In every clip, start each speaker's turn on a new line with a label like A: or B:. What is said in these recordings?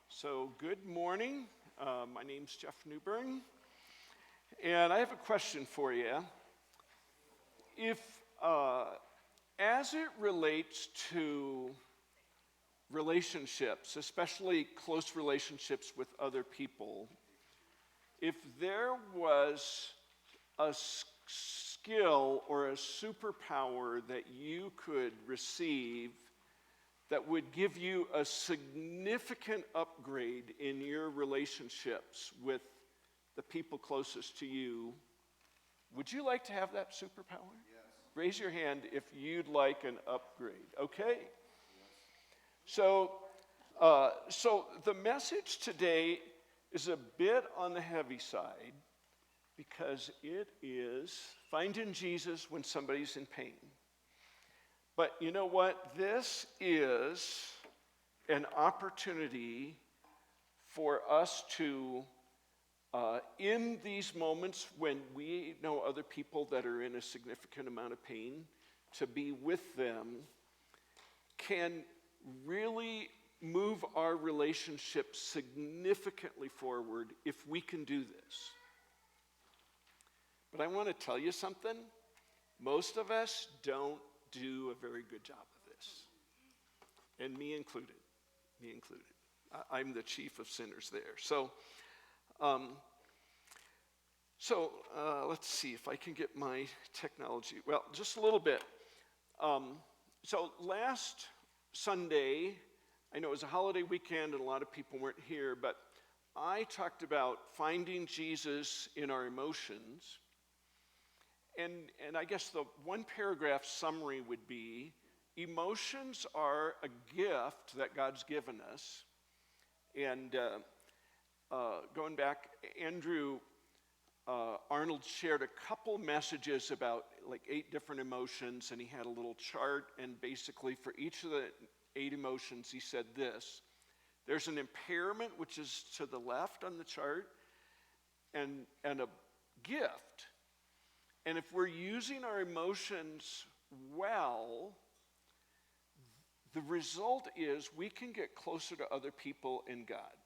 A: So good morning. My name's Jeff Newburn, and I have a question for you. If, as it relates to relationships, especially close relationships with other people, if there was a skill or a superpower that you could receive that would give you a significant upgrade in your relationships with the people closest to you, would you like to have that superpower?
B: Yes.
A: Raise your hand if you'd like an upgrade. Okay. So the message today is a bit on the heavy side because it is finding Jesus when somebody's in pain. But you know what? This is an opportunity for us to, in these moments when we know other people that are in a significant amount of pain, to be with them can really move our relationship significantly forward if we can do this. But I want to tell you something. Most of us don't do a very good job of this. And me included. I'm the chief of sinners there. So let's see if I can get my technology. Well, just a little bit. So last Sunday, I know it was a holiday weekend and a lot of people weren't here, but I talked about finding Jesus in our emotions. And I guess the one paragraph summary would be, emotions are a gift that God's given us. And going back, Andrew Arnold shared a couple messages about like 8 different emotions, and he had a little chart, and basically for each of the 8 emotions, he said this: there's an impairment, which is to the left on the chart, and a gift. And if we're using our emotions well, the result is we can get closer to other people in God.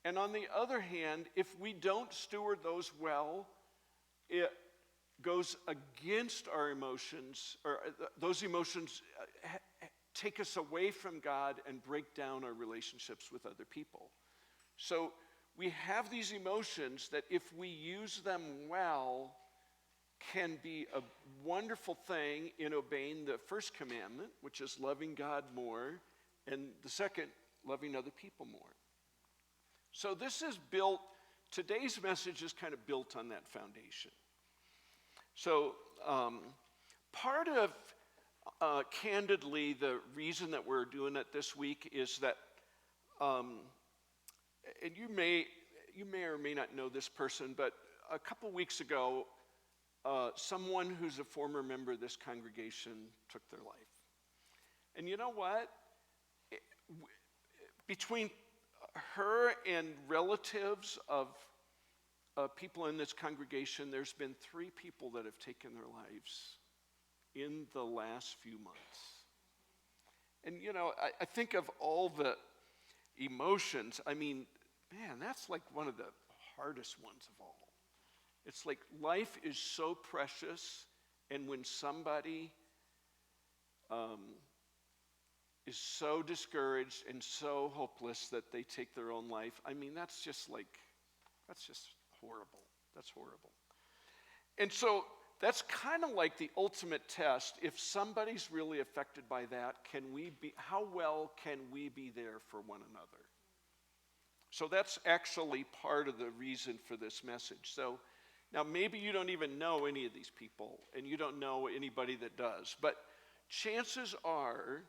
A: And on the other hand, if we don't steward those well, it goes against our emotions, or those emotions take us away from God and break down our relationships with other people. So we have these emotions that if we use them well, can be a wonderful thing in obeying the first commandment, which is loving God more, and the second, loving other people more. So this is built, today's message is kind of built on that foundation. So part of, candidly, the reason that we're doing it this week is that, and you may or may not know this person, but a couple weeks ago, someone who's a former member of this congregation took their life. And you know what? Between her and relatives of people in this congregation, there's been 3 people that have taken their lives in the last few months. And you know, I think of all the emotions, I mean, man, that's like one of the hardest ones of all. It's like life is so precious, and when somebody is so discouraged and so hopeless that they take their own life, I mean, that's just horrible. That's horrible. And so that's kind of like the ultimate test. If somebody's really affected by that, how well can we be there for one another? So that's actually part of the reason for this message. So now, maybe you don't even know any of these people, and you don't know anybody that does, but chances are,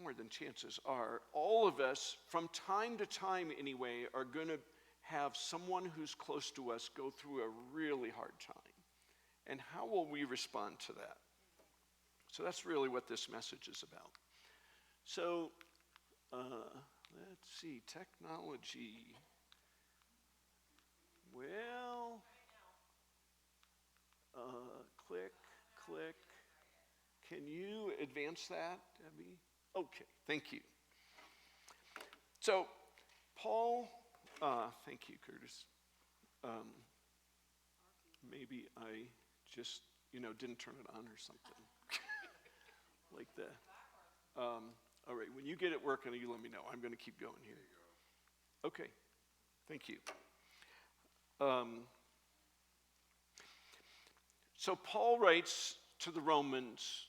A: more than chances are, all of us, from time to time anyway, are going to have someone who's close to us go through a really hard time. And how will we respond to that? So that's really what this message is about. So, let's see, technology. Well, click. Can you advance that, Debbie? Okay, thank you. So, Paul, thank you, Curtis. Maybe I just, didn't turn it on or something. Like that. All right, when you get it working, you let me know. I'm going to keep going here. Okay, thank you. So Paul writes to the Romans,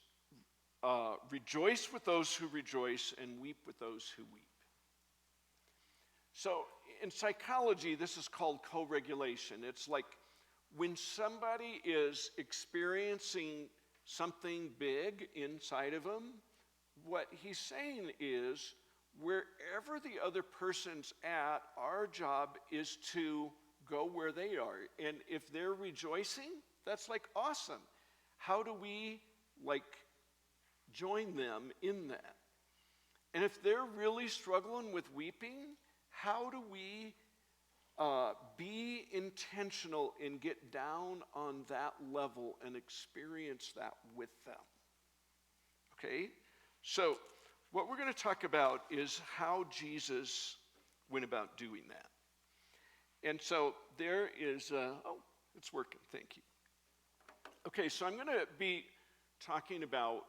A: rejoice with those who rejoice and weep with those who weep. So in psychology, this is called co-regulation. It's like when somebody is experiencing something big inside of them, what he's saying is wherever the other person's at, our job is to go where they are. And if they're rejoicing, that's like awesome. How do we join them in that? And if they're really struggling with weeping, how do we be intentional and get down on that level and experience that with them? Okay? So what we're going to talk about is how Jesus went about doing that. And so there is, it's working, thank you. Okay, so I'm going to be talking about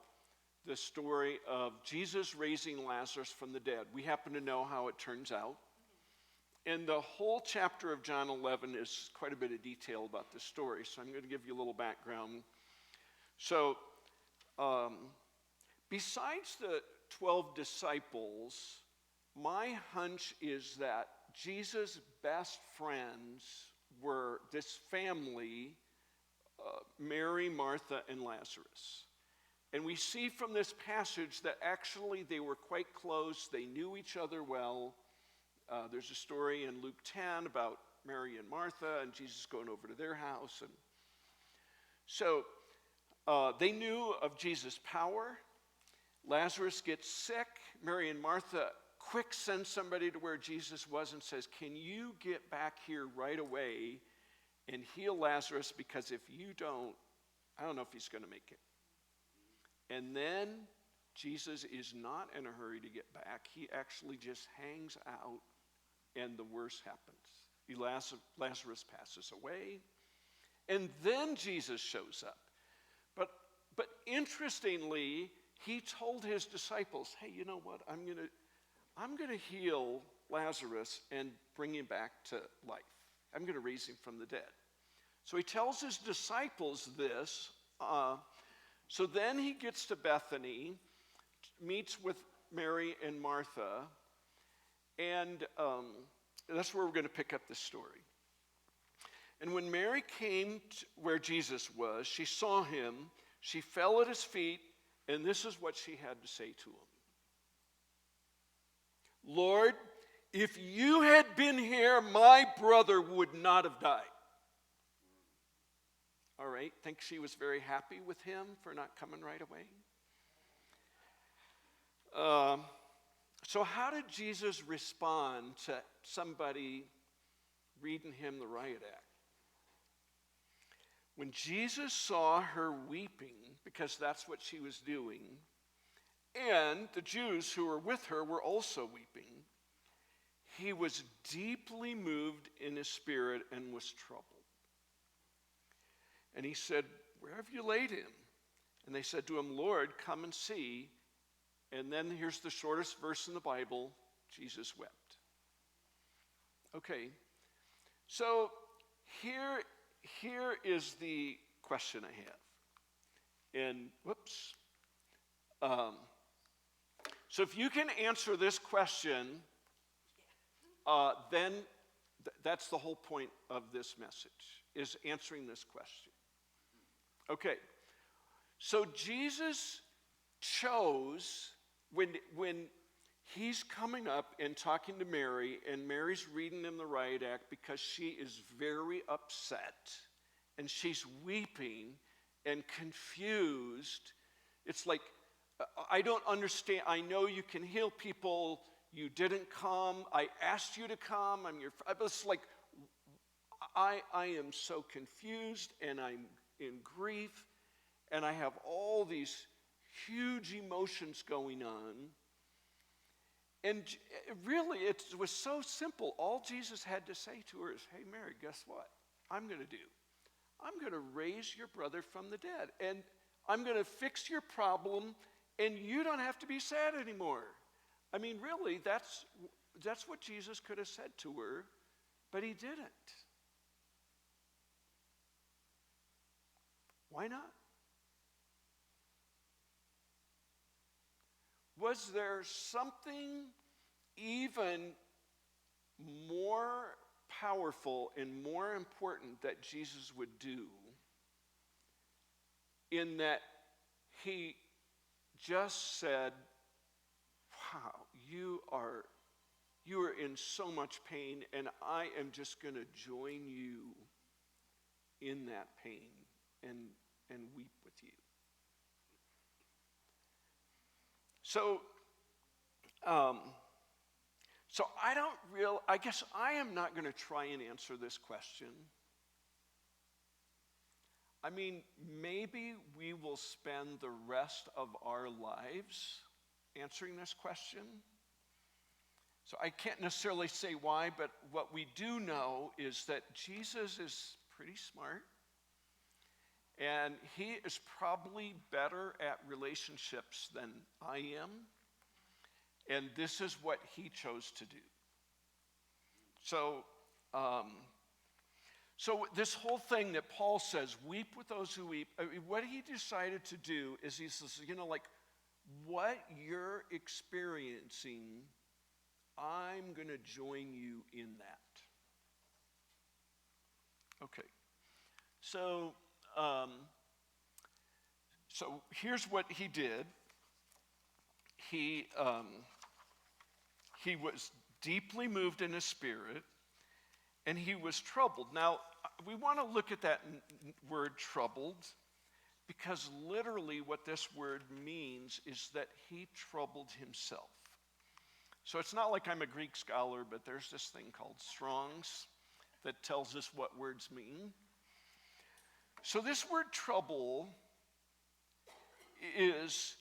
A: the story of Jesus raising Lazarus from the dead. We happen to know how it turns out. And the whole chapter of John 11 is quite a bit of detail about this story, so I'm going to give you a little background. So, besides the 12 disciples, my hunch is that Jesus' best friends were this family, Mary, Martha, and Lazarus. And we see from this passage that actually they were quite close. They knew each other well. There's a story in Luke 10 about Mary and Martha and Jesus going over to their house. And so they knew of Jesus' power. Lazarus gets sick. Mary and Martha quick send somebody to where Jesus was and says, can you get back here right away and heal Lazarus, because if you don't, I don't know if he's going to make it. And then Jesus is not in a hurry to get back. He actually just hangs out, and the worst happens. Lazarus passes away, and then Jesus shows up. But interestingly, he told his disciples, hey, you know what? I'm going to heal Lazarus and bring him back to life. I'm going to raise him from the dead. So he tells his disciples this. So then he gets to Bethany, meets with Mary and Martha, and that's where we're going to pick up this story. And when Mary came to where Jesus was, she saw him, she fell at his feet, and this is what she had to say to him. Lord, if you had been here, my brother would not have died. All right, think she was very happy with him for not coming right away? So how did Jesus respond to somebody reading him the riot act? When Jesus saw her weeping, because that's what she was doing, and the Jews who were with her were also weeping, he was deeply moved in his spirit and was troubled. And he said, where have you laid him? And they said to him, Lord, come and see. And then here's the shortest verse in the Bible, Jesus wept. Okay, so here is the question I have. And, whoops. So if you can answer this question, then that's the whole point of this message, is answering this question. Okay, so Jesus chose, when he's coming up and talking to Mary, and Mary's reading him the riot act because she is very upset, and she's weeping and confused. It's like, I don't understand. I know you can heal people. You didn't come. I asked you to come. It's like, I am so confused, and I'm in grief, and I have all these huge emotions going on. And really, it was so simple. All Jesus had to say to her is, hey, Mary, guess what I'm going to do? I'm going to raise your brother from the dead. And I'm going to fix your problem, and you don't have to be sad anymore. I mean, really, that's what Jesus could have said to her, but he didn't. Why not? Was there something even more powerful and more important that Jesus would do in that he just said, wow, you are in so much pain, and I am just going to join you in that pain and weep with you. So I guess I am not going to try and answer this question. I mean, maybe we will spend the rest of our lives answering this question. So I can't necessarily say why, but what we do know is that Jesus is pretty smart, and he is probably better at relationships than I am, and this is what he chose to do. So this whole thing that Paul says, weep with those who weep, I mean, what he decided to do is he says, like what you're experiencing, I'm going to join you in that. Okay. So here's what he did. He was deeply moved in his spirit, and he was troubled. Now, we want to look at that word troubled, because literally what this word means is that he troubled himself. So it's not like I'm a Greek scholar, but there's this thing called Strong's that tells us what words mean. So this word trouble is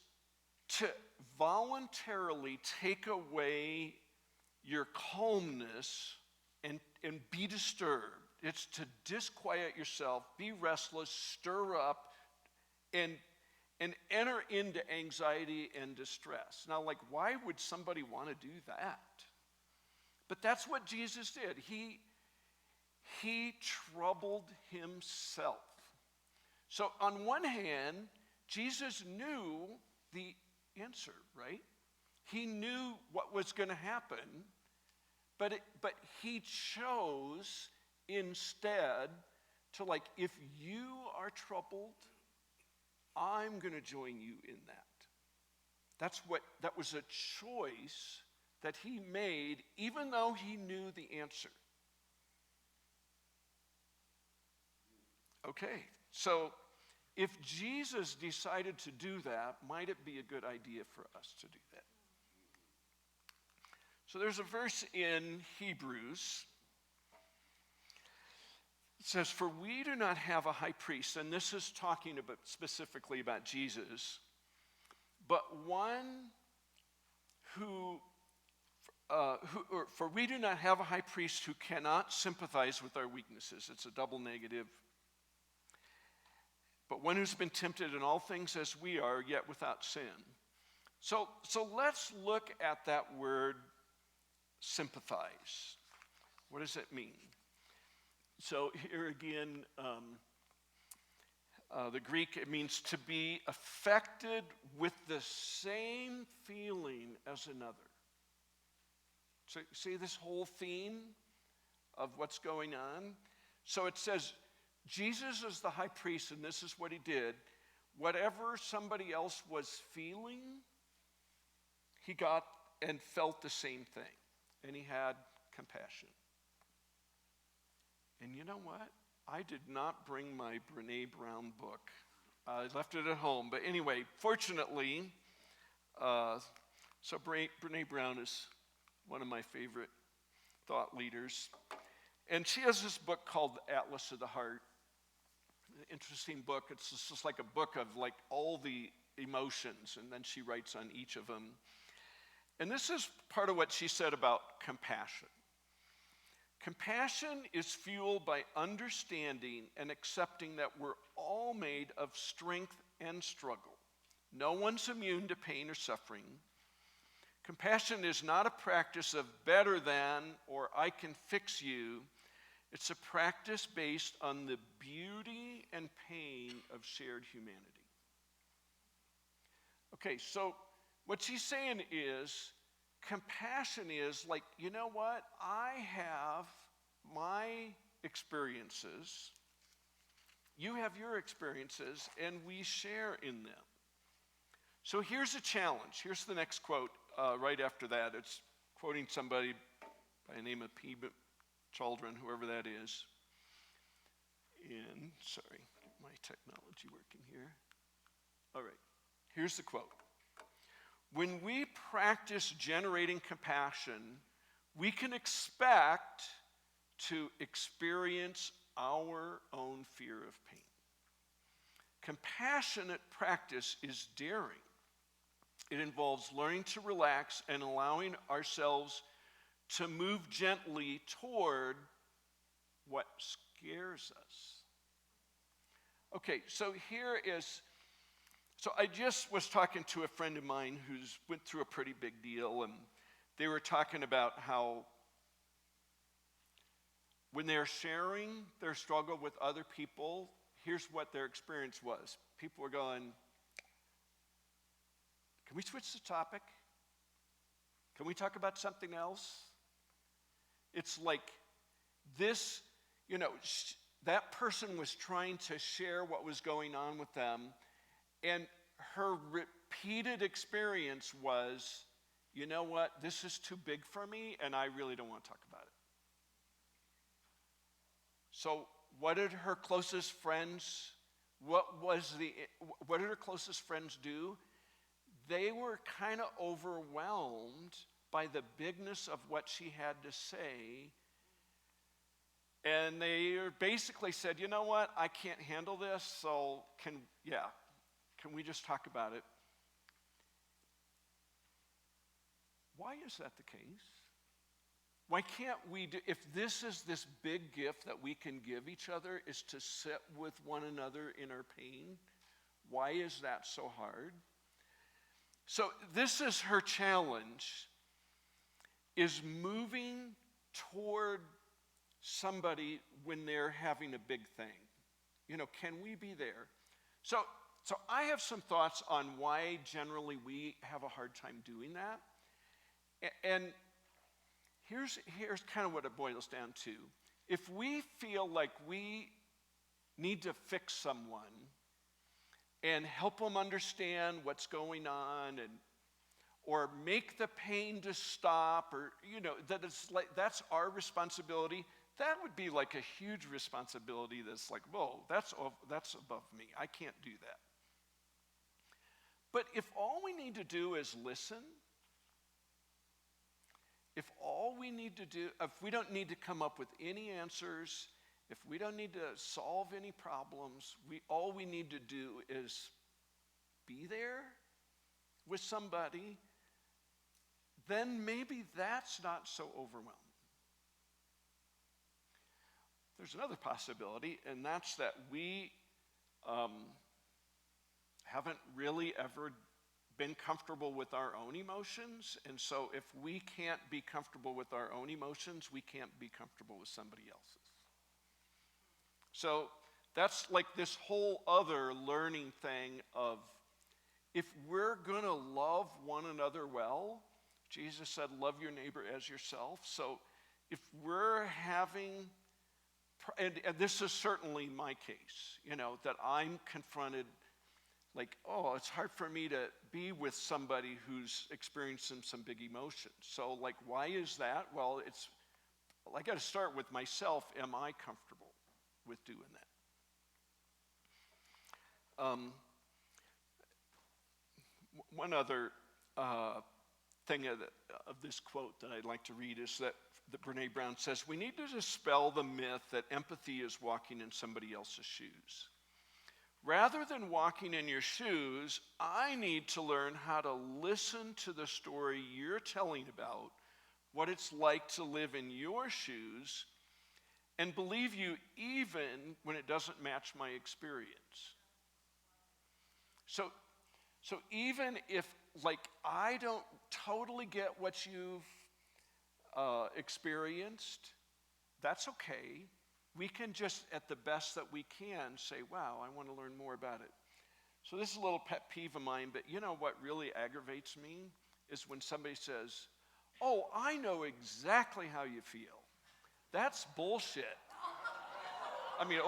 A: to voluntarily take away your calmness and be disturbed. It's to disquiet yourself, be restless, stir up, and enter into anxiety and distress. Now, like, why would somebody want to do that? But that's what Jesus did. He troubled himself. So on one hand, Jesus knew the answer, right? He knew what was going to happen, but he chose instead to, like, if you are troubled, I'm going to join you in that. That was a choice that he made, even though he knew the answer. Okay, so if Jesus decided to do that, might it be a good idea for us to do that? So there's a verse in Hebrews. It says, for we do not have a high priest, and this is talking about specifically about Jesus, but one for we do not have a high priest who cannot sympathize with our weaknesses. It's a double negative. But one who's been tempted in all things as we are, yet without sin. So let's look at that word sympathize. What does it mean? So here again, the Greek, it means to be affected with the same feeling as another. So see this whole theme of what's going on? So it says, Jesus is the high priest, and this is what he did. Whatever somebody else was feeling, he got and felt the same thing. And he had compassion. And you know what? I did not bring my Brene Brown book. I left it at home. But anyway, fortunately, so Brene Brown is one of my favorite thought leaders. And she has this book called Atlas of the Heart. An interesting book. It's just like a book of like all the emotions, and then she writes on each of them. And this is part of what she said about compassion. Compassion is fueled by understanding and accepting that we're all made of strength and struggle. No one's immune to pain or suffering. Compassion is not a practice of better than or I can fix you. It's a practice based on the beauty and pain of shared humanity. Okay, so what she's saying is, compassion is like, you know what? I have my experiences, you have your experiences, and we share in them. So here's a challenge. Here's the next quote right after that. It's quoting somebody by the name of P. Chaldron, whoever that is. And, sorry, get my technology working here. All right, here's the quote. When we practice generating compassion, we can expect to experience our own fear of pain. Compassionate practice is daring. It involves learning to relax and allowing ourselves to move gently toward what scares us. Okay, so I just was talking to a friend of mine who's went through a pretty big deal, and they were talking about how when they're sharing their struggle with other people, here's what their experience was. People were going, can we switch the topic? Can we talk about something else? It's like this, that person was trying to share what was going on with them, and her repeated experience was, you know what, this is too big for me, and I really don't want to talk about it. So what did her closest friends do? They were kind of overwhelmed by the bigness of what she had to say. And they basically said, you know what, I can't handle this, so can we just talk about it? Why is that the case? Why can't we if this is this big gift that we can give each other, is to sit with one another in our pain, why is that so hard? So this is her challenge, is moving toward somebody when they're having a big thing. Can we be there? So I have some thoughts on why generally we have a hard time doing that. And here's kind of what it boils down to. If we feel like we need to fix someone and help them understand what's going on, or make the pain to stop, or that it's like that's our responsibility, that would be like a huge responsibility that's like, whoa, that's above me. I can't do that. But if all we need to do is listen, if we don't need to come up with any answers, if we don't need to solve any problems, all we need to do is be there with somebody, then maybe that's not so overwhelming. There's another possibility, and that's that we haven't really ever been comfortable with our own emotions, and so if we can't be comfortable with our own emotions, we can't be comfortable with somebody else's. So that's like this whole other learning thing of, if we're going to love one another well, Jesus said, love your neighbor as yourself. So if we're having, and this is certainly my case, that I'm confronted, like, it's hard for me to be with somebody who's experiencing some big emotions. So, like, why is that? Well, I got to start with myself. Am I comfortable with doing that? One other thing of this quote that I'd like to read is that Brene Brown says, we need to dispel the myth that empathy is walking in somebody else's shoes. Rather than walking in your shoes, I need to learn how to listen to the story you're telling about, what it's like to live in your shoes, and believe you even when it doesn't match my experience. So even if, like, I don't totally get what you've experienced, that's okay. We can just, at the best that we can, say, wow, I want to learn more about it. So this is a little pet peeve of mine, but you know what really aggravates me is when somebody says, oh, I know exactly how you feel. That's bullshit. I mean,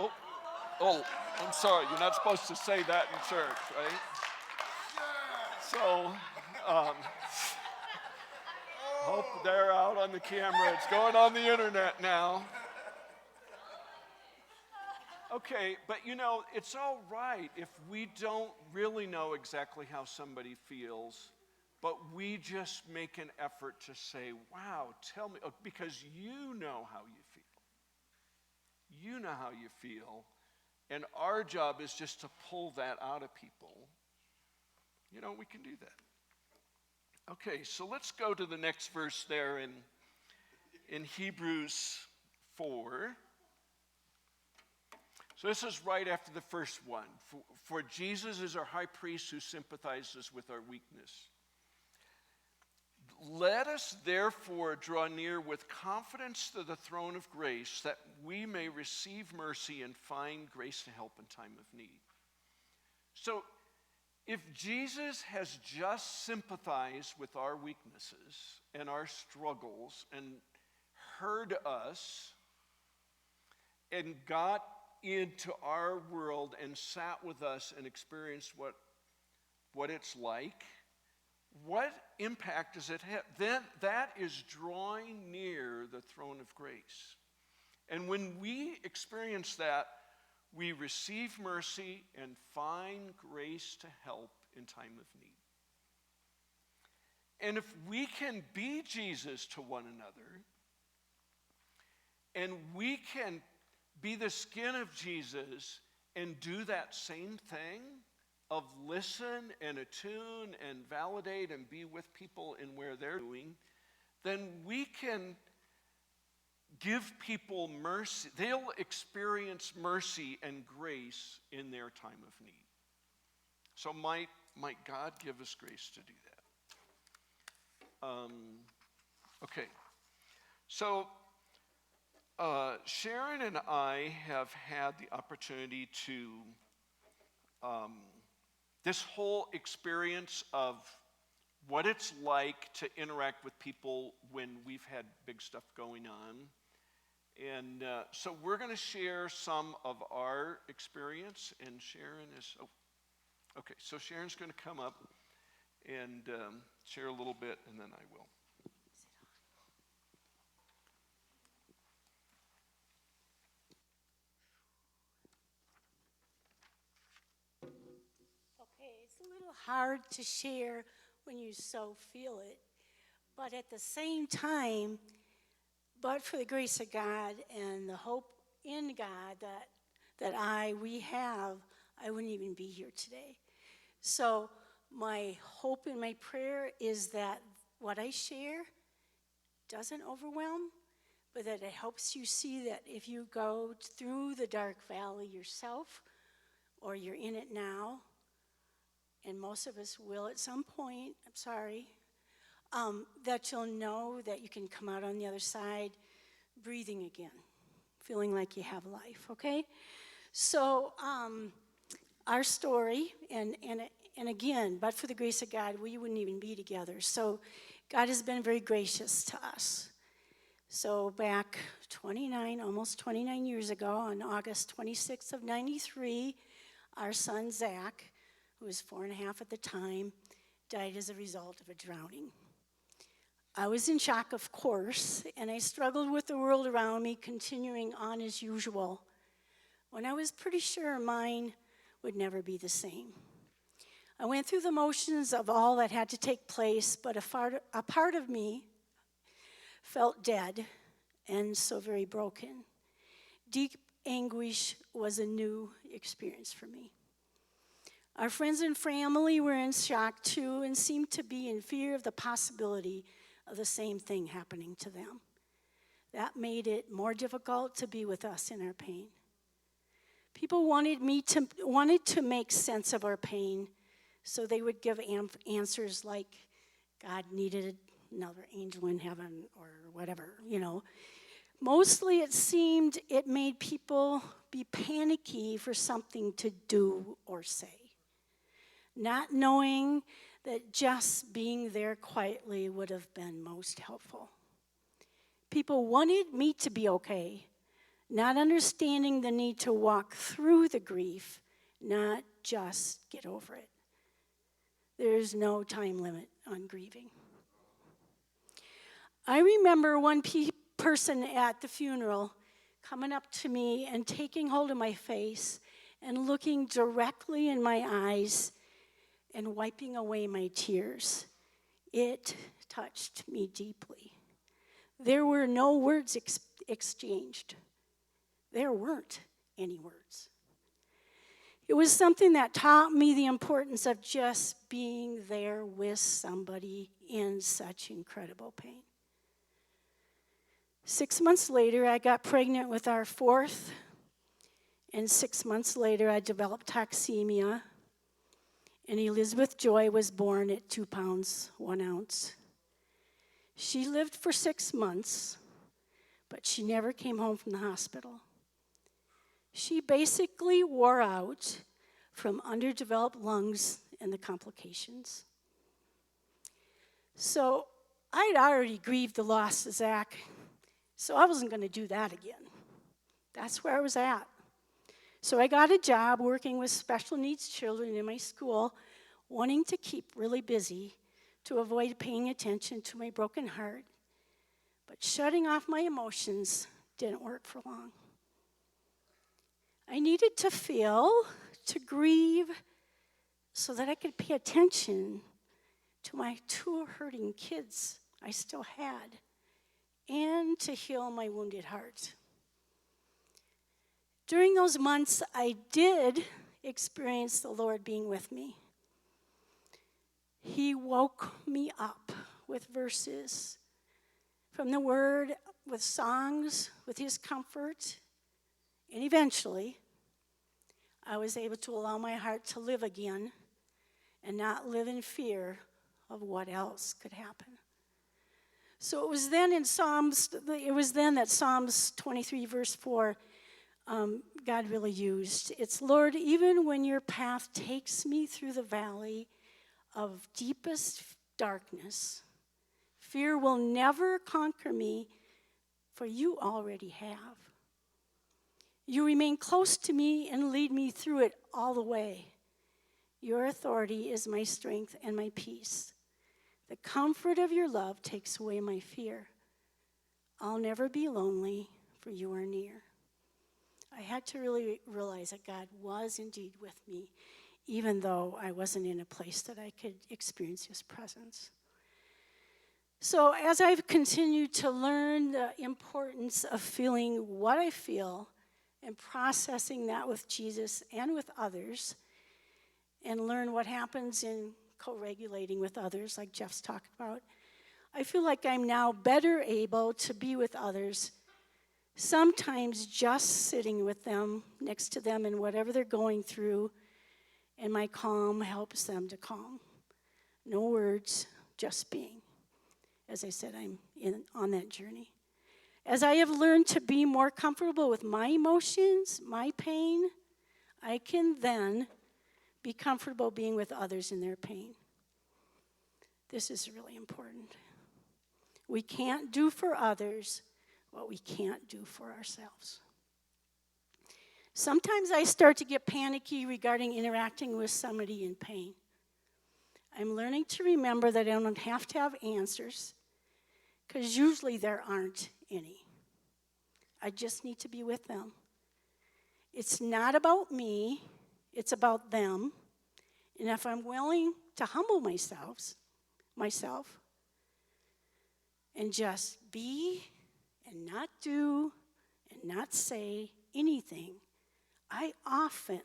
A: I'm sorry, you're not supposed to say that in church, right? So, hope they're out on the camera. It's going on the internet now. Okay, but you know, it's all right if we don't really know exactly how somebody feels, but we just make an effort to say, wow, tell me, because you know how you feel. You know how you feel, and our job is just to pull that out of people. You know, we can do that. Okay, so let's go to the next verse there in Hebrews 4. So this is right after the first one. For Jesus is our high priest who sympathizes with our weakness. Let us therefore draw near with confidence to the throne of grace, that we may receive mercy and find grace to help in time of need. So if Jesus has just sympathized with our weaknesses and our struggles and heard us and got into our world and sat with us and experienced what it's like, what impact does it have? Then that is drawing near the throne of grace. And when we experience that, we receive mercy and find grace to help in time of need. And if we can be Jesus to one another, and we can be the skin of Jesus and do that same thing of listen and attune and validate and be with people in where they're doing, then we can give people mercy. They'll experience mercy and grace in their time of need. So might God give us grace to do that. Okay. So Sharon and I have had the opportunity to this whole experience of what it's like to interact with people when we've had big stuff going on. And so we're going to share some of our experience, and Sharon is, okay, so Sharon's going to come up and share a little bit, and then I will.
B: It's a little hard to share when you so feel it, but at the same time, but for the grace of God and the hope in God that we have, I wouldn't even be here today. So my hope and my prayer is that what I share doesn't overwhelm, but that it helps you see that if you go through the dark valley yourself, or you're in it now, and most of us will at some point, I'm sorry, that you'll know that you can come out on the other side breathing again, feeling like you have life, okay? So our story, and again, but for the grace of God, we wouldn't even be together. So God has been very gracious to us. So back almost 29 years ago, on August 26th of 93, our son Zach, who was 4.5 at the time, died as a result of a drowning. I was in shock, of course, and I struggled with the world around me, continuing on as usual, when I was pretty sure mine would never be the same. I went through the motions of all that had to take place, but a part of me felt dead and so very broken. Deep anguish was a new experience for me. Our friends and family were in shock too and seemed to be in fear of the possibility of the same thing happening to them. That made it more difficult to be with us in our pain. People wanted to make sense of our pain, so they would give answers like God needed another angel in heaven or whatever, Mostly it seemed it made people be panicky for something to do or say, not knowing that just being there quietly would have been most helpful. People wanted me to be okay, not understanding the need to walk through the grief, not just get over it. There's no time limit on grieving. I remember one person at the funeral coming up to me and taking hold of my face and looking directly in my eyes and wiping away my tears. It touched me deeply. There were no words exchanged. There weren't any words. It was something that taught me the importance of just being there with somebody in such incredible pain. 6 months later, I got pregnant with our fourth, and 6 months later, I developed toxemia, and Elizabeth Joy was born at 2 pounds, 1 ounce. She lived for 6 months, but she never came home from the hospital. She basically wore out from underdeveloped lungs and the complications. So I'd already grieved the loss of Zach, so I wasn't going to do that again. That's where I was at. So I got a job working with special needs children in my school, wanting to keep really busy to avoid paying attention to my broken heart. But shutting off my emotions didn't work for long. I needed to feel, to grieve, so that I could pay attention to my 2 hurting kids I still had, and to heal my wounded heart. During those months, I did experience the Lord being with me. He woke me up with verses from the Word, with songs, with His comfort, and eventually, I was able to allow my heart to live again and not live in fear of what else could happen. So it was then that Psalms 23, verse 4, God really used. It's, Lord, even when your path takes me through the valley of deepest darkness, fear will never conquer me, for you already have. You remain close to me and lead me through it all the way. Your authority is my strength and my peace. The comfort of your love takes away my fear. I'll never be lonely, for you are near. I had to really realize that God was indeed with me, even though I wasn't in a place that I could experience His presence. So as I've continued to learn the importance of feeling what I feel and processing that with Jesus and with others, and learn what happens in co-regulating with others, like Jeff's talked about, I feel like I'm now better able to be with others, sometimes just sitting with them, next to them in whatever they're going through, and my calm helps them to calm. No words, just being. As I said, I'm on that journey. As I have learned to be more comfortable with my emotions, my pain, I can then be comfortable being with others in their pain. This is really important. We can't do for others what we can't do for ourselves. Sometimes I start to get panicky regarding interacting with somebody in pain. I'm learning to remember that I don't have to have answers, because usually there aren't any. I just need to be with them. It's not about me, it's about them. And if I'm willing to humble myself and just be and not do and not say anything, I often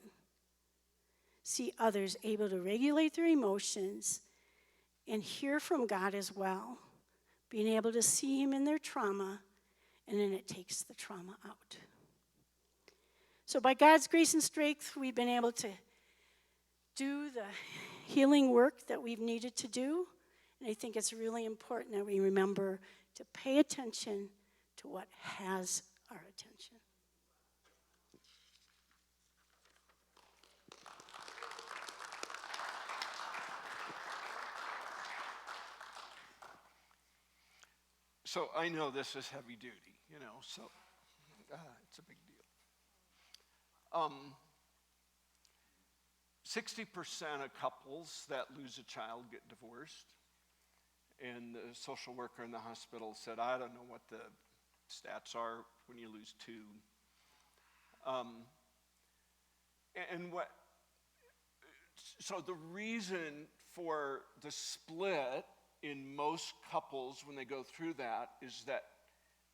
B: see others able to regulate their emotions and hear from God as well, being able to see Him in their trauma, and then it takes the trauma out. So by God's grace and strength, we've been able to do the healing work that we've needed to do. And I think it's really important that we remember to pay attention to what has our attention.
A: So I know this is heavy duty, so it's a big deal. 60% of couples that lose a child get divorced. And the social worker in the hospital said, I don't know what the stats are when you lose two. So the reason for the split in most couples when they go through that is that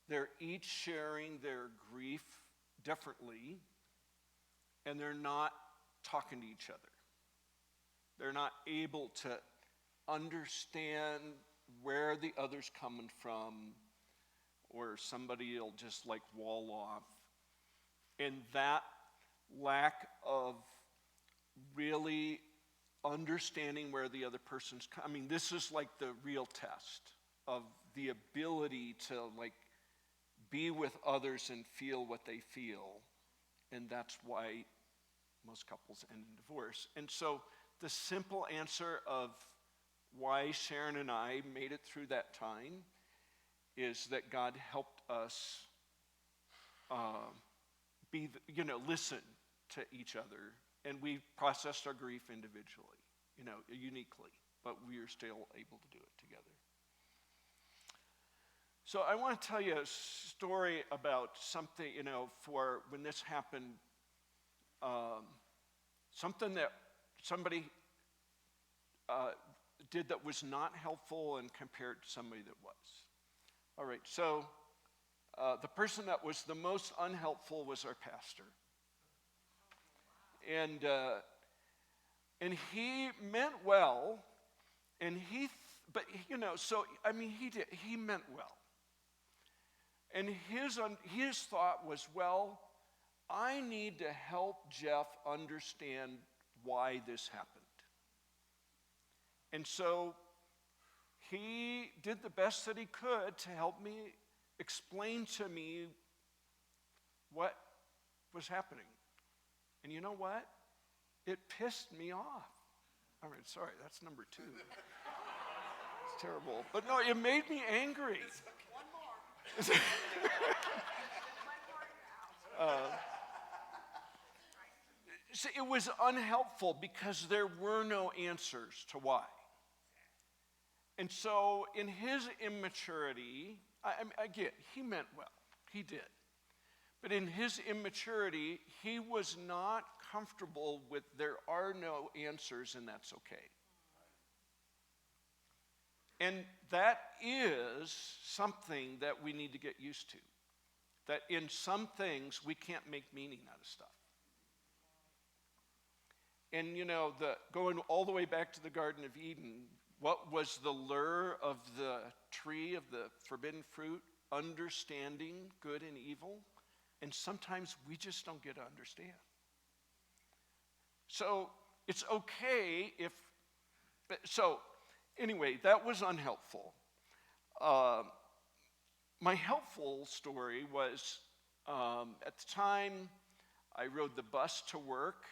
A: they're each sharing their grief differently, and they're not talking to each other. They're not able to understand where the other's coming from, or somebody will just like wall off. And that lack of really understanding where the other person's this is like the real test of the ability to like be with others and feel what they feel. And that's why most couples end in divorce. And so the simple answer of why Sharon and I made it through that time is that God helped us listen to each other, and we processed our grief individually, uniquely, but we are still able to do it together. So I want to tell you a story about something, for when this happened, something that somebody did that was not helpful and compared to somebody that was. All right, so the person that was the most unhelpful was our pastor. And he meant well, and he meant well. And his thought was, well, I need to help Jeff understand why this happened. And so he did the best that he could to help me explain to me what was happening. And you know what? It pissed me off. I mean, sorry, that's number 2. It's terrible. But no, it made me angry.
C: One more.
A: See, it was unhelpful because there were no answers to why. And so in his immaturity, again, he meant well. He did. But in his immaturity, he was not comfortable with there are no answers and that's okay. And that is something that we need to get used to. That in some things, we can't make meaning out of stuff. And going all the way back to the Garden of Eden, what was the lure of the tree of the forbidden fruit? Understanding good and evil. And sometimes we just don't get to understand. So it's okay anyway, that was unhelpful. My helpful story was, at the time, I rode the bus to work,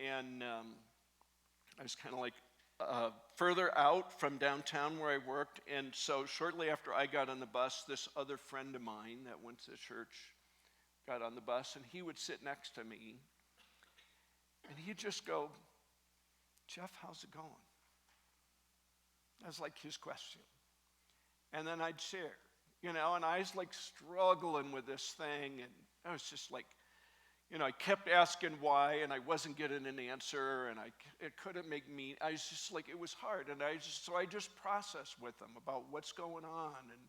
A: and I was kind of like further out from downtown where I worked, and so shortly after I got on the bus, this other friend of mine that went to church got on the bus, and he would sit next to me, and he'd just go, Jeff, how's it going? That was like his question. And then I'd share, and I was like struggling with this thing, and I was just like, I kept asking why, and I wasn't getting an answer, and it couldn't make me, I was just like, it was hard, and I just processed with him about what's going on, and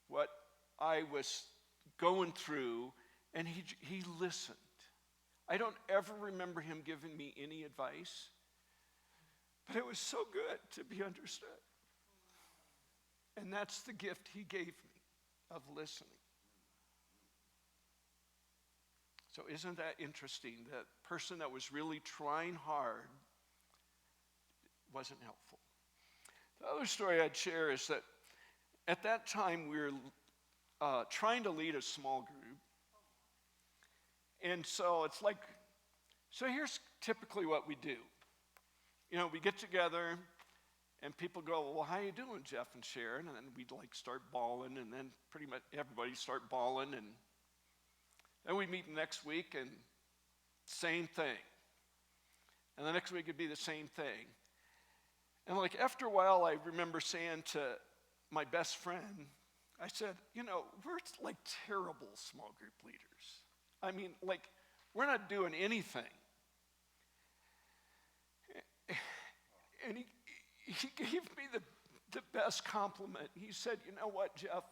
A: what I was going through, and he listened. I don't ever remember him giving me any advice, but it was so good to be understood. And that's the gift he gave me of listening. So isn't that interesting? That person that was really trying hard wasn't helpful. The other story I'd share is that at that time we were trying to lead a small group. And so it's like, so here's typically what we do. You know, we get together and people go, well, how you doing, Jeff and Sharon? And then we'd like start bawling, and then pretty much everybody start bawling, and then we meet next week and same thing. And the next week it'd be the same thing. And like after a while, I remember saying to my best friend, I said, you know, we're like terrible small group leaders. I mean, like, we're not doing anything. And he gave me the best compliment. He said, you know what, Jeff?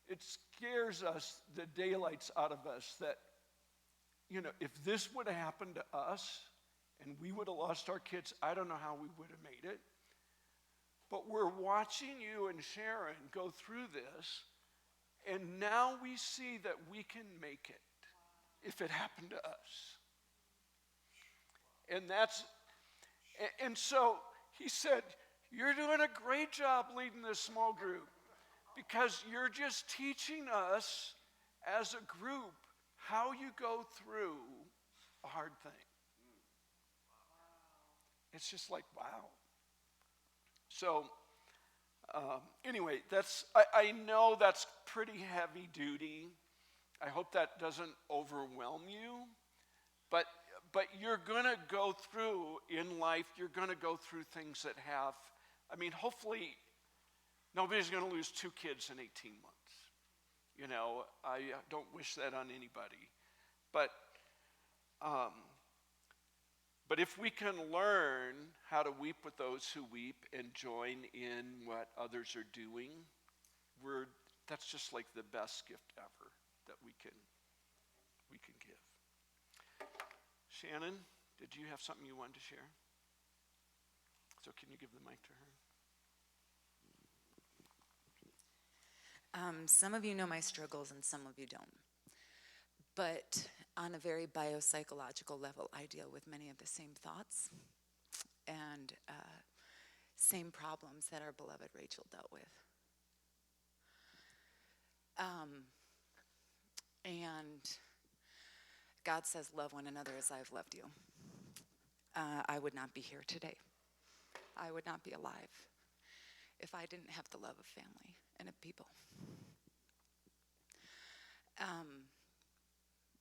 A: It scares us, the daylights out of us, that, you know, if this would have happened to us and we would have lost our kids, I don't know how we would have made it. But we're watching you and Sharon go through this, and now we see that we can make it if it happened to us. And so he said, you're doing a great job leading this small group, because you're just teaching us as a group how you go through a hard thing. It's just like, wow. So anyway, I know that's pretty heavy duty. I hope that doesn't overwhelm you. But you're going to go through in life, you're going to go through things that have, I mean, hopefully nobody's going to lose 2 kids in 18 months. You know, I don't wish that on anybody. But if we can learn how to weep with those who weep and join in what others are doing, that's just like the best gift ever that we can give. Shannon, did you have something you wanted to share? So can you give the mic to her?
D: Some of you know my struggles and some of you don't. But on a very biopsychological level, I deal with many of the same thoughts and same problems that our beloved Rachel dealt with. And God says, love one another as I've loved you. I would not be here today. I would not be alive if I didn't have the love of family and of people.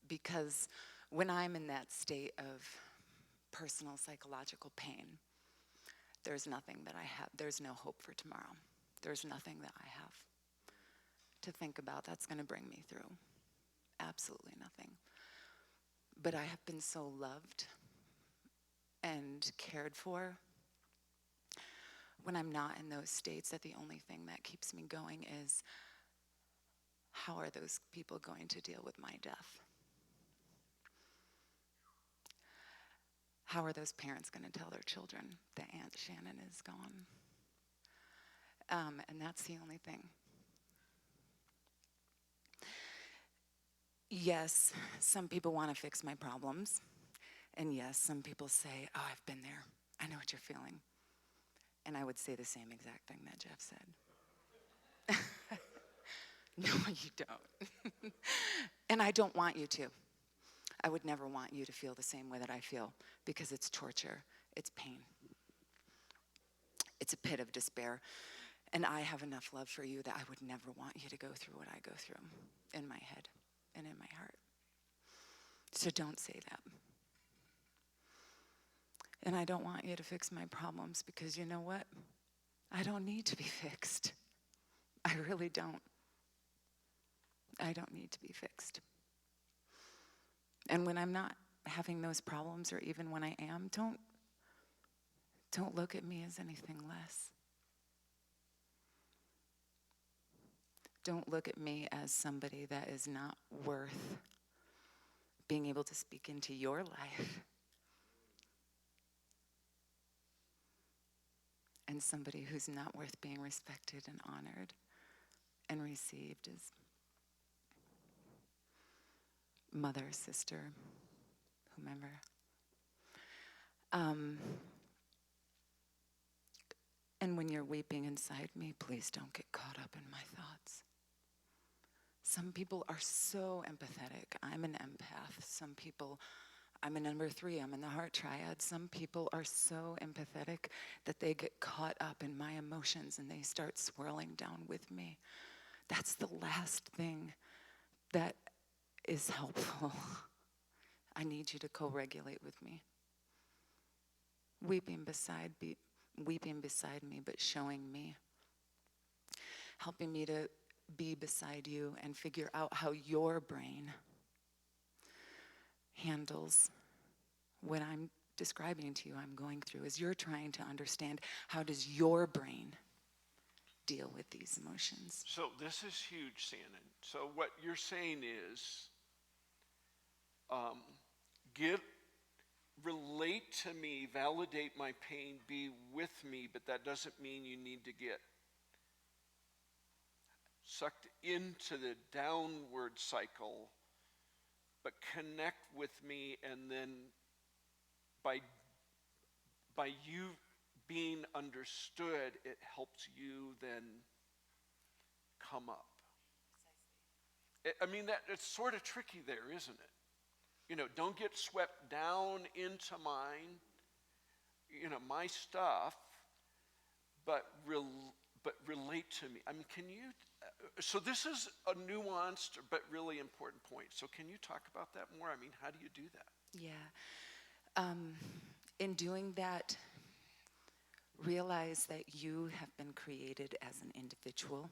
D: Because when I'm in that state of personal psychological pain, there's nothing that I have, there's no hope for tomorrow. There's nothing that I have to think about that's going to bring me through. Absolutely nothing. But I have been so loved and cared for when I'm not in those states, that the only thing that keeps me going is, how are those people going to deal with my death? How are those parents going to tell their children that Aunt Shannon is gone? And that's the only thing. Yes, some people want to fix my problems. And yes, some people say, oh, I've been there. I know what you're feeling. And I would say the same exact thing that Jeff said. No, you don't. And I don't want you to. I would never want you to feel the same way that I feel, because it's torture, it's pain. It's a pit of despair. And I have enough love for you that I would never want you to go through what I go through in my head and in my heart. So don't say that. And I don't want you to fix my problems, because you know what? I don't need to be fixed. I really don't. I don't need to be fixed. And when I'm not having those problems, or even when I am, don't look at me as anything less. Don't look at me as somebody that is not worth being able to speak into your life. And somebody who's not worth being respected and honored and received as mother, sister, whomever. And when you're weeping inside me, please don't get caught up in my thoughts. Some people are so empathetic. I'm an empath. Some people, I'm a number 3, I'm in the heart triad. Some people are so empathetic that they get caught up in my emotions and they start swirling down with me. That's the last thing that is helpful. I need you to co-regulate with me. Weeping beside me, but showing me. Helping me to be beside you and figure out how your brain handles what I'm describing to you I'm going through. As you're trying to understand, how does your brain deal with these emotions?
A: So this is huge, Shannon. So what you're saying is, relate to me, validate my pain, be with me, but that doesn't mean you need to get sucked into the downward cycle, but connect with me, and then by you being understood, it helps you then come up. I mean, it's sort of tricky there, isn't it? You know, don't get swept down into my stuff, but relate to me. I mean, can you, so this is a nuanced but really important point. So can you talk about that more? I mean, how do you do that?
D: Yeah. In doing that, realize that you have been created as an individual.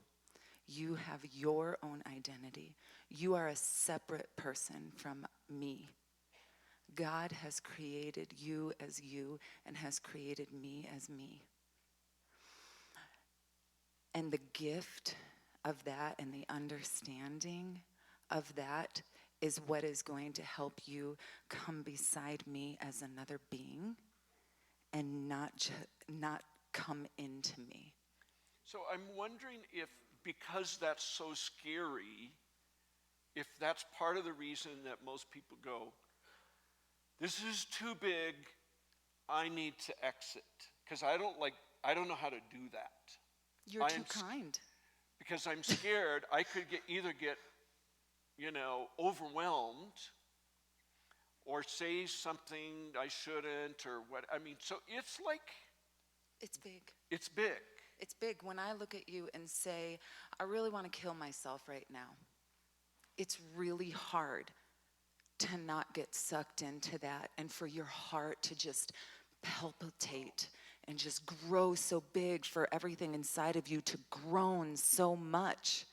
D: You have your own identity. You are a separate person from me. God has created you as you and has created me as me. And the gift of that and the understanding of that is what is going to help you come beside me as another being and not come into me.
A: So I'm wondering if, because that's so scary, if that's part of the reason that most people go, this is too big, I need to exit. Because I don't know how to do that.
D: You're too kind.
A: Because I'm scared I could either get overwhelmed or say something I shouldn't or what. I mean, so it's like.
D: It's big.
A: It's big.
D: It's big. When I look at you and say, I really want to kill myself right now, it's really hard to not get sucked into that and for your heart to just palpitate and just grow so big, for everything inside of you to groan so much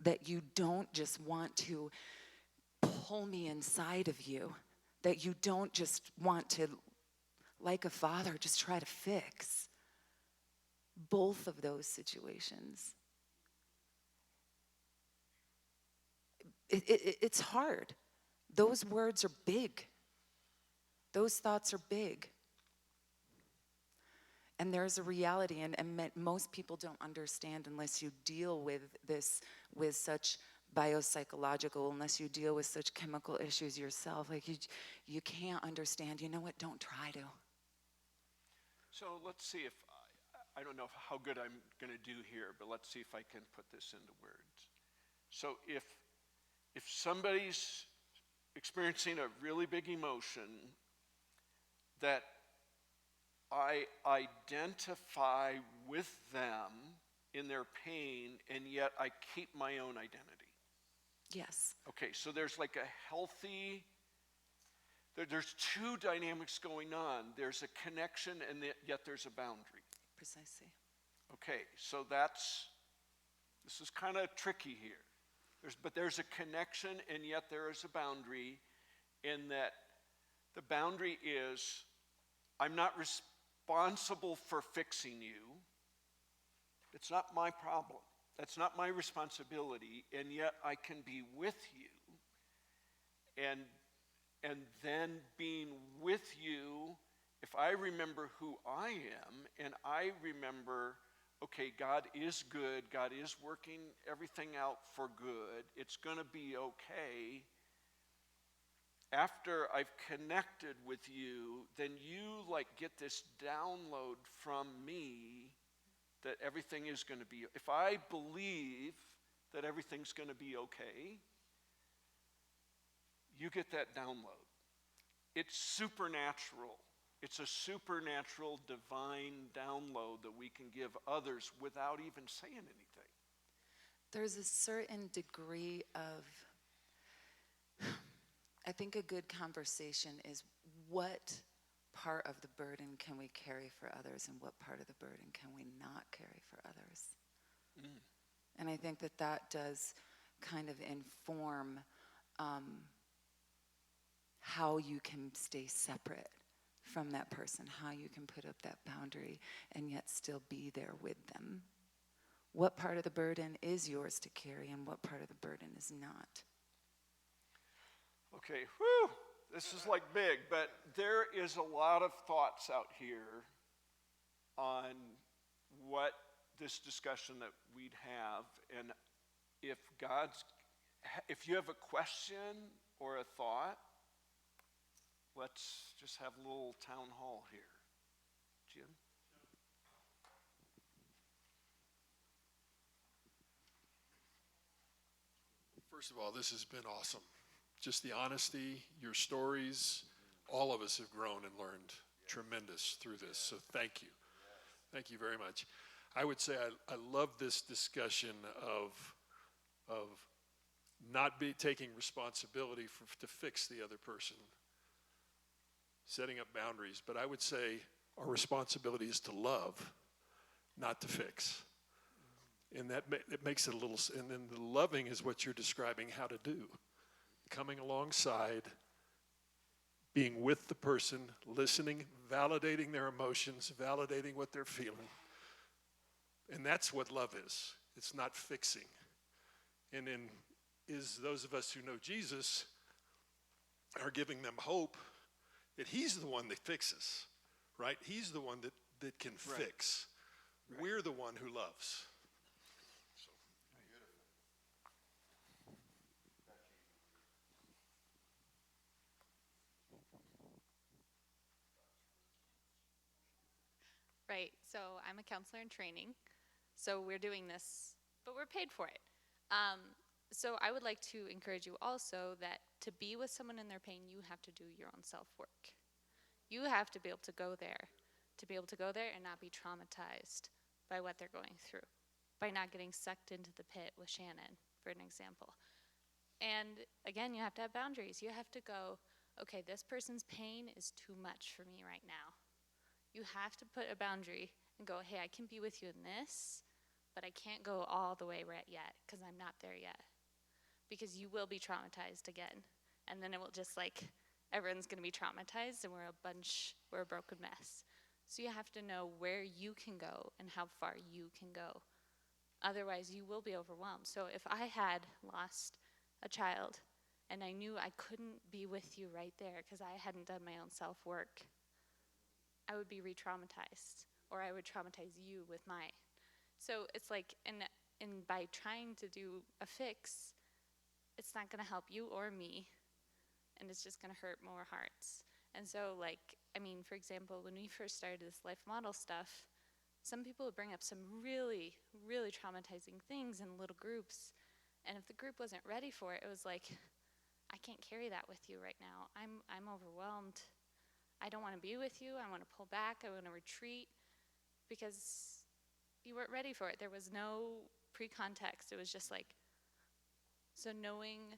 D: that you don't just want to pull me inside of you, that you don't just want to, like a father, just try to fix. Both of those situations. It's hard. Those words are big. Those thoughts are big. And there's a reality, and most people don't understand unless you deal with this, with such biopsychological, unless you deal with such chemical issues yourself. Like you can't understand. You know what? Don't try to.
A: So let's see if, I don't know how good I'm going to do here, but let's see if I can put this into words. So if somebody's experiencing a really big emotion that I identify with them in their pain, and yet I keep my own identity.
D: Yes.
A: Okay, so there's like a healthy, there's two dynamics going on. There's a connection, and yet there's a boundary.
D: Precisely.
A: Okay, so this is kind of tricky here. But there's a connection, and yet there is a boundary, in that the boundary is, I'm not responsible for fixing you. It's not my problem. That's not my responsibility, and yet I can be with you. and and then being with you, if I remember who I am and I remember, okay, God is good, God is working everything out for good, it's going to be okay. After I've connected with you, then you like get this download from me that everything is going to be, if I believe that everything's going to be okay, you get that download. It's supernatural. It's a supernatural, divine download that we can give others without even saying anything.
D: There's a certain degree of, I think a good conversation is what part of the burden can we carry for others and what part of the burden can we not carry for others. And I think that that does kind of inform how you can stay separate from that person, how you can put up that boundary and yet still be there with them. What part of the burden is yours to carry and what part of the burden is not?
A: Okay, whew, this is like big, but there is a lot of thoughts out here on what this discussion that we'd have, and if you have a question or a thought, let's just have a little town hall here. Jim?
E: First of all, this has been awesome. Just the honesty, your stories, all of us have grown and learned tremendous through this. So thank you. Thank you very much. I would say I love this discussion of not taking responsibility to fix the other person, setting up boundaries. But I would say our responsibility is to love, not to fix. And it makes it a little, and then the loving is what you're describing how to do. Coming alongside, being with the person, listening, validating their emotions, validating what they're feeling. And that's what love is. It's not fixing. And then those of us who know Jesus are giving them hope that he's the one that fixes, right? He's the one that can fix. Right. We're the one who loves.
C: Right, so I'm a counselor in training, so we're doing this, but we're paid for it. So I would like to encourage you also that to be with someone in their pain, you have to do your own self-work. You have to be able to go there and not be traumatized by what they're going through, by not getting sucked into the pit with Shannon, for an example. And again, you have to have boundaries. You have to go, okay, this person's pain is too much for me right now. You have to put a boundary and go, hey, I can be with you in this, but I can't go all the way right yet because I'm not there yet. Because you will be traumatized again. And then it will just everyone's going to be traumatized and we're a broken mess. So you have to know where you can go and how far you can go. Otherwise, you will be overwhelmed. So if I had lost a child and I knew I couldn't be with you right there because I hadn't done my own self-work, I would be re-traumatized, or I would traumatize you with mine. So it's and by trying to do a fix, it's not going to help you or me, and it's just going to hurt more hearts. And so, for example, when we first started this life model stuff, some people would bring up some really, really traumatizing things in little groups, and if the group wasn't ready for it, it was like, I can't carry that with you right now. I'm overwhelmed. I don't want to be with you. I want to pull back. I want to retreat because you weren't ready for it. There was no pre-context. It was just so knowing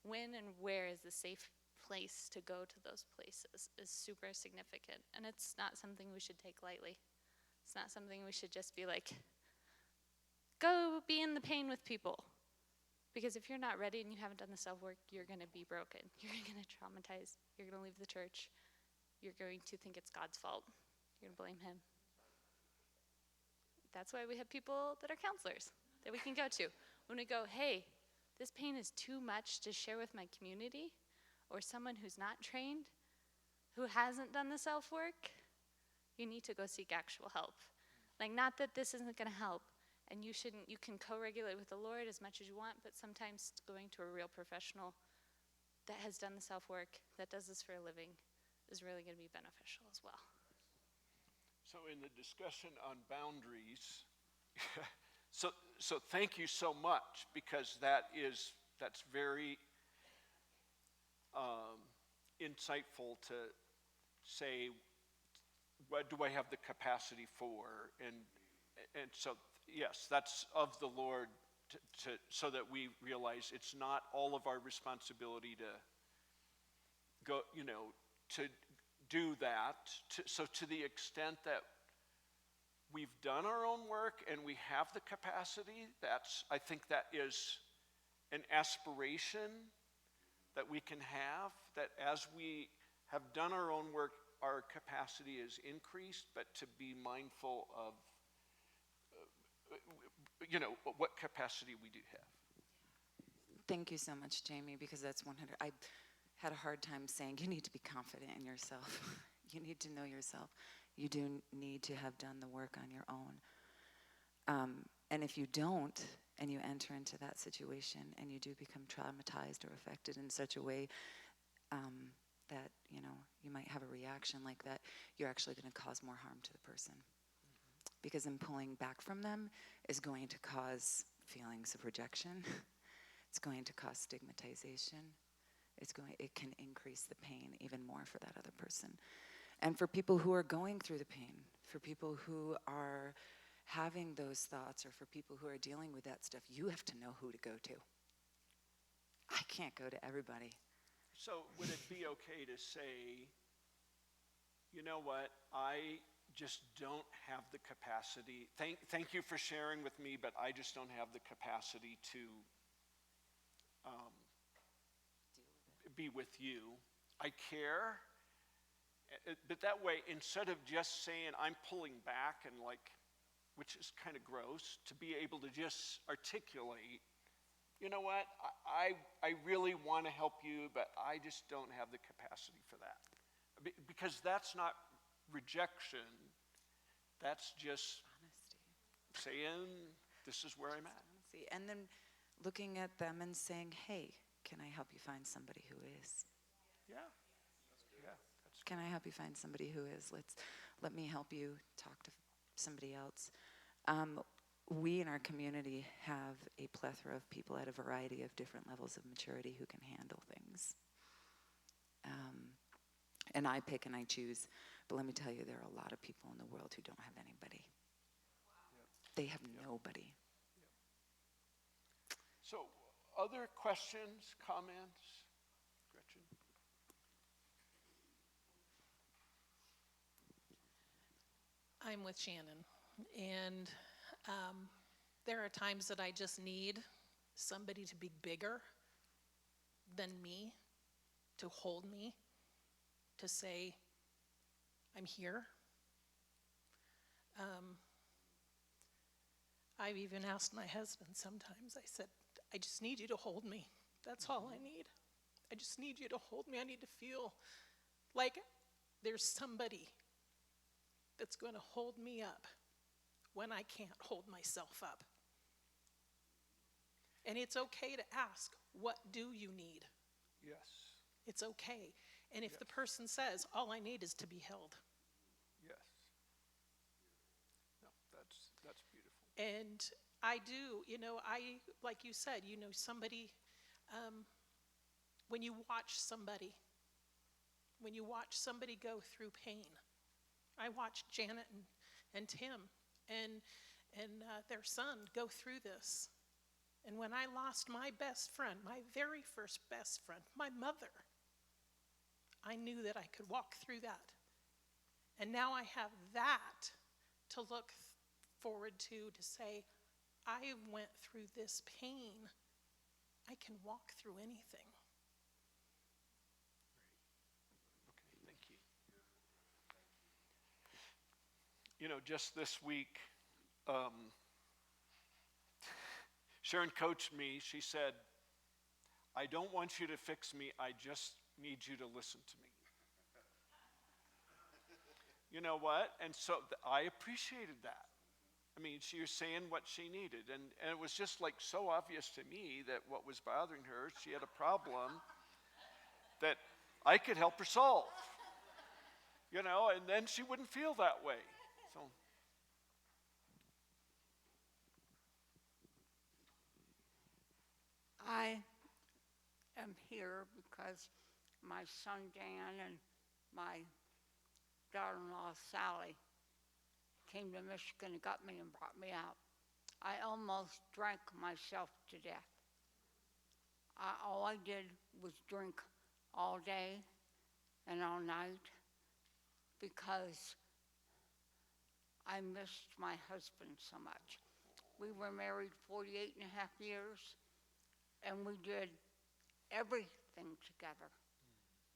C: when and where is the safe place to go to those places is super significant. And it's not something we should take lightly. It's not something we should just be go be in the pain with people. Because if you're not ready and you haven't done the self-work, you're going to be broken. You're going to traumatize. You're going to leave the church. You're going to think it's God's fault. You're going to blame him. That's why we have people that are counselors that we can go to. When we go, hey, this pain is too much to share with my community. or someone who's not trained, who hasn't done the self-work, you need to go seek actual help. Like, not that this isn't going to help, and you can co-regulate with the Lord as much as you want, but sometimes going to a real professional that has done the self-work, that does this for a living, is really going to be beneficial as well.
A: So in the discussion on boundaries, so thank you so much, because that's very insightful to say, what do I have the capacity for? And so, yes, that's of the Lord so that we realize it's not all of our responsibility to go, to do that. So to the extent that we've done our own work and we have the capacity, I think that is an aspiration that we can have, that as we have done our own work, our capacity is increased, but to be mindful of, what capacity we do have.
D: Thank you so much, Jamie, because that's 100. I had a hard time saying you need to be confident in yourself. You need to know yourself. You do need to have done the work on your own. And if you don't, and you enter into that situation, and you do become traumatized or affected in such a way that, you might have a reaction like that, you're actually going to cause more harm to the person. Because in pulling back from them is going to cause feelings of rejection. It's going to cause stigmatization. It can increase the pain even more for that other person. And for people who are going through the pain, for people who are having those thoughts, or for people who are dealing with that stuff, you have to know who to go to. I can't go to everybody.
A: So would it be okay to say, you know what, I just don't have the capacity. Thank you for sharing with me, but I just don't have the capacity to be with you. I care, but that way, instead of just saying I'm pulling back and which is kind of gross, to be able to just articulate, you know what, I really want to help you, but I just don't have the capacity for that. Because that's not rejection, that's just
D: Honesty.
A: saying, this is where I'm at.
D: Honesty. And then looking at them and saying, hey, can I help you find somebody who is?
A: Yeah. That's
D: Can I help you find somebody who is? Let me help you talk to somebody else. We in our community have a plethora of people at a variety of different levels of maturity who can handle things. And I pick and I choose. But let me tell you, there are a lot of people in the world who don't have anybody. They have nobody.
A: So, other questions, comments? Gretchen?
F: I'm with Shannon, and there are times that I just need somebody to be bigger than me, to hold me, to say, I'm here. I've even asked my husband sometimes, I said, I just need you to hold me. That's all I need. I just need you to hold me. I need to feel like there's somebody that's going to hold me up when I can't hold myself up. And it's okay to ask, what do you need?
A: Yes.
F: It's okay. And if the person says, all I need is to be held.
A: Yes. No, that's beautiful.
F: And I do, like you said, somebody, when you watch somebody go through pain. I watched Janet and Tim and their son go through this. And when I lost my best friend, my very first best friend, my mother, I knew that I could walk through that. And now I have that to look forward to say, I went through this pain. I can walk through anything.
A: Okay, thank you. Just this week, Sharon coached me. She said, I don't want you to fix me. I just need you to listen to me. You know what? And so I appreciated that. I mean, she was saying what she needed. And it was just like so obvious to me that what was bothering her, she had a problem that I could help her solve. You know, and then she wouldn't feel that way. So.
G: I am here because my son Dan and my daughter-in-law Sally came to Michigan and got me and brought me out. I almost drank myself to death. All I did was drink all day and all night because I missed my husband so much. We were married 48 and a half years, and we did everything together.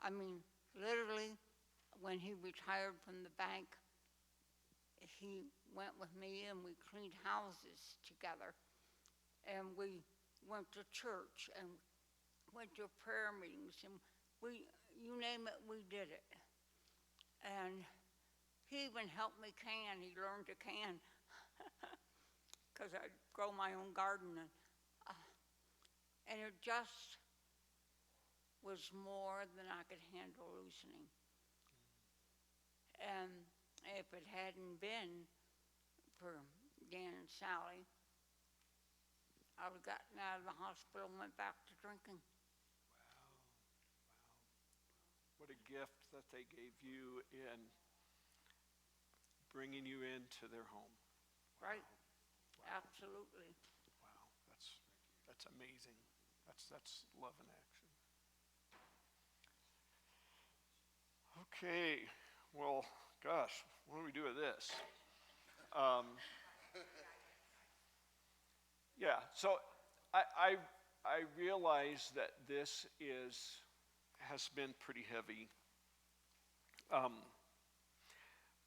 G: I mean, literally, when he retired from the bank, he went with me and we cleaned houses together. And we went to church and went to prayer meetings, and you name it, we did it. And he even helped me can. He learned to can because I grow my own garden. And it just was more than I could handle loosening. And if it hadn't been for Dan and Sally, I would have gotten out of the hospital and went back to drinking.
A: What a gift that they gave you in bringing you into their home.
G: Right? Absolutely.
A: Wow, that's amazing. That's love in action. Okay, well, gosh, what do we do with this? Yeah, so I realize that this has been pretty heavy.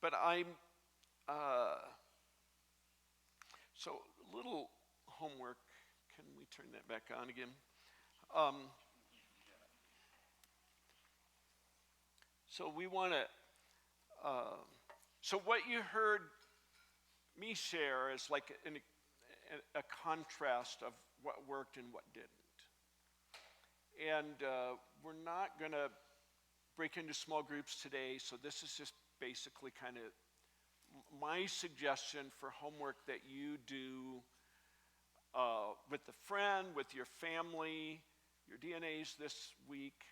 A: But I'm so little homework. Can we turn that back on again? So we want to. So what you heard me share is like a contrast of what worked and what didn't. And we're not going to break into small groups today, so this is just basically kind of my suggestion for homework that you do with a friend, with your family, your DNAs this week,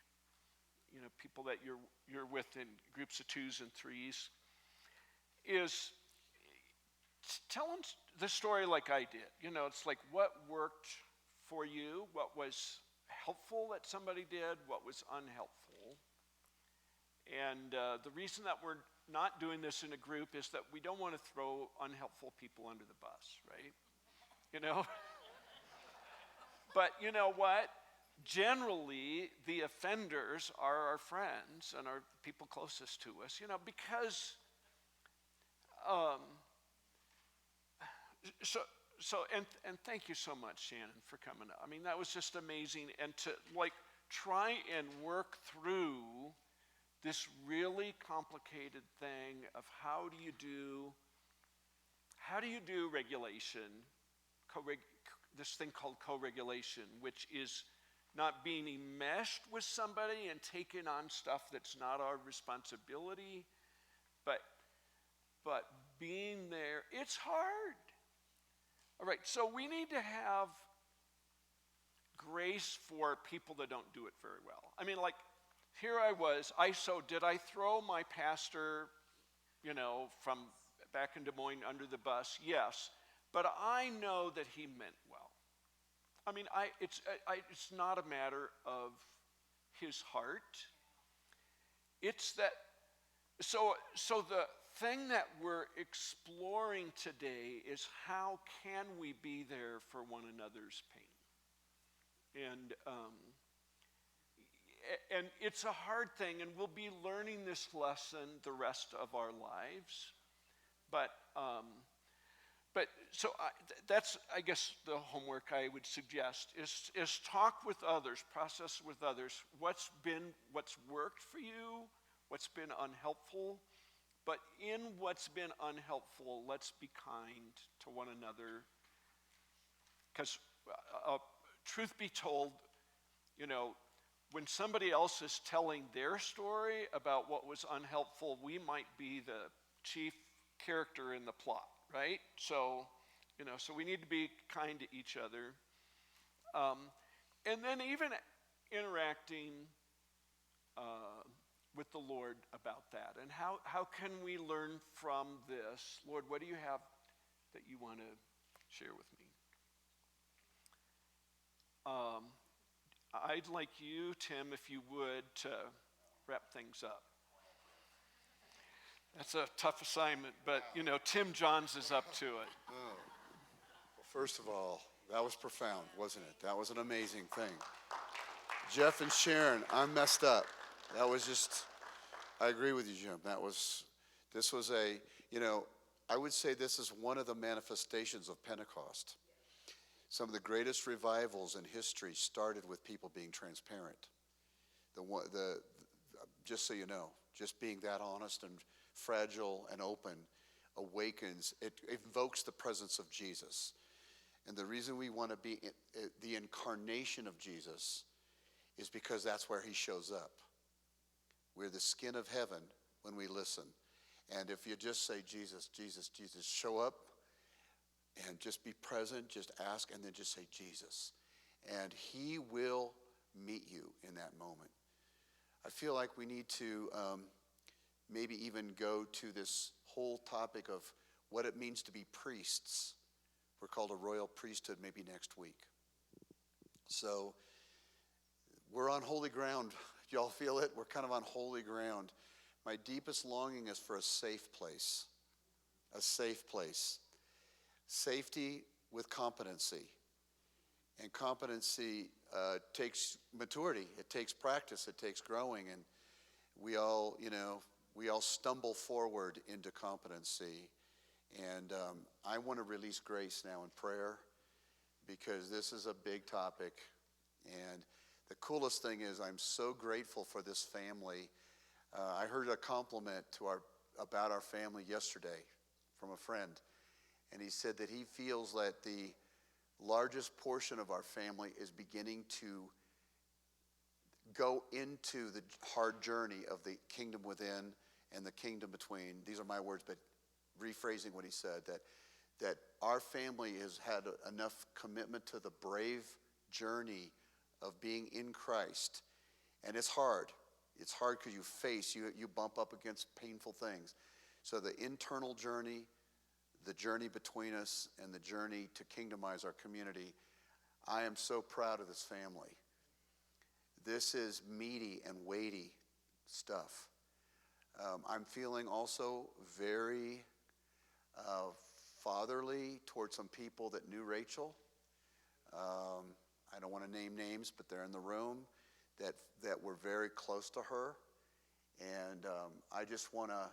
A: you know, people that you're with in groups of 2s and 3s, is tell them the story like I did. You know, it's like what worked for you, what was helpful that somebody did, what was unhelpful. And the reason that we're not doing this in a group is that we don't want to throw unhelpful people under the bus, right? You know? But you know what? Generally, the offenders are our friends and our people closest to us, you know, because and thank you so much, Shannon, for coming up. I mean, that was just amazing. And to like try and work through this really complicated thing of how do you do regulation, this thing called co-regulation, which is not being enmeshed with somebody and taking on stuff that's not our responsibility, but being there. It's hard. All right, so we need to have grace for people that don't do it very well. I mean, like, here I was, did I throw my pastor, you know, from back in Des Moines under the bus? Yes, but I know that he meant well. I mean, it's not a matter of his heart. It's that, so the thing that we're exploring today is how can we be there for one another's pain? And it's a hard thing, and we'll be learning this lesson the rest of our lives. But but so that's, I guess, the homework I would suggest is talk with others, process with others what's worked for you, what's been unhelpful. But in what's been unhelpful, let's be kind to one another. Because truth be told, when somebody else is telling their story about what was unhelpful, we might be the chief character in the plot, right? So, so we need to be kind to each other. And then even interacting with the Lord about that. And how can we learn from this? Lord, what do you have that you want to share with me? I'd like you, Tim, if you would, to wrap things up. That's a tough assignment, but, Tim Johns is up to it.
H: Well, first of all, that was profound, wasn't it? That was an amazing thing. Jeff and Sharon, I'm messed up. That was just, I agree with you, Jim. This was I would say this is one of the manifestations of Pentecost. Some of the greatest revivals in history started with people being transparent. Just so you know, just being that honest and fragile and open awakens, it invokes the presence of Jesus. And the reason we want to be the incarnation of Jesus is because that's where he shows up. We're the skin of heaven when we listen. And if you just say, Jesus, Jesus, Jesus, show up and just be present, just ask, and then just say, Jesus. And he will meet you in that moment. I feel like we need to maybe even go to this whole topic of what it means to be priests. We're called a royal priesthood maybe next week. So we're on holy ground. Y'all feel it? We're kind of on holy ground. My deepest longing is for a safe place. A safe place. Safety with competency. And competency takes maturity. It takes practice. It takes growing. And we all stumble forward into competency. And I want to release grace now in prayer because this is a big topic. And the coolest thing is I'm so grateful for this family. I heard a compliment about our family yesterday from a friend. And he said that he feels that the largest portion of our family is beginning to go into the hard journey of the kingdom within and the kingdom between. These are my words, but rephrasing what he said, that our family has had enough commitment to the brave journey of being in Christ. And it's hard. It's hard because you bump up against painful things. So the internal journey, the journey between us, and the journey to kingdomize our community, I am so proud of this family. This is meaty and weighty stuff. I'm feeling also very fatherly towards some people that knew Rachel. I don't want to name names, but they're in the room that were very close to her. And I just want to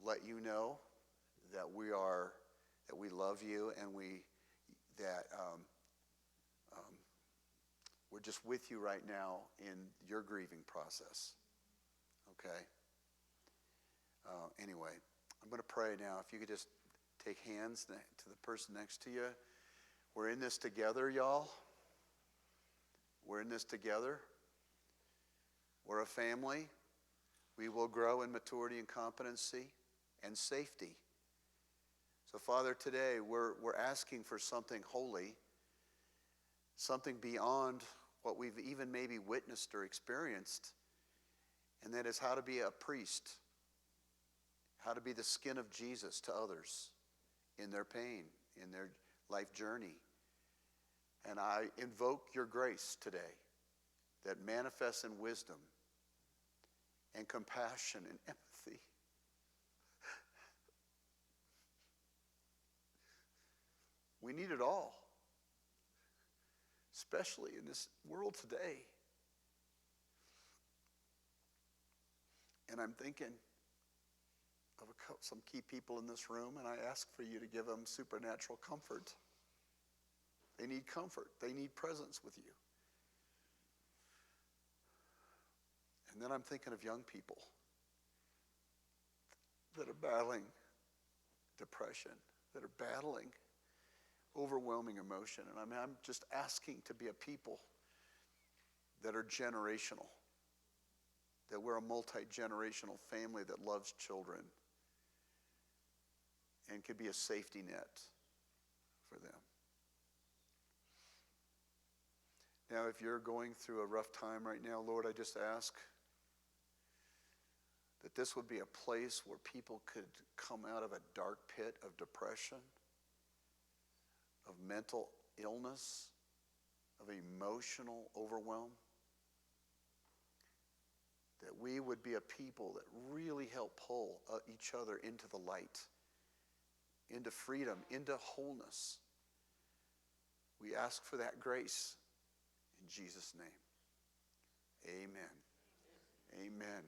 H: let you know that we love you, and we're just with you right now in your grieving process. Okay? Anyway, I'm going to pray now. If you could just take hands to the person next to you. We're in this together, y'all. We're in this together. We're a family. We will grow in maturity and competency and safety. So, Father, today we're asking for something holy, something beyond what we've even maybe witnessed or experienced, and that is how to be a priest, how to be the skin of Jesus to others in their pain, in their life journey. And I invoke your grace today that manifests in wisdom and compassion and empathy. We need it all, especially in this world today. And I'm thinking some key people in this room, and I ask for you to give them supernatural comfort. They need comfort. They need presence with you. And then I'm thinking of young people that are battling depression, that are battling overwhelming emotion. And I'm just asking to be a people that are generational, that we're a multi-generational family that loves children and could be a safety net for them. Now, if you're going through a rough time right now, Lord, I just ask that this would be a place where people could come out of a dark pit of depression, of mental illness, of emotional overwhelm. That we would be a people that really help pull each other into the light, into freedom, into wholeness. We ask for that grace in Jesus' name. Amen. Amen.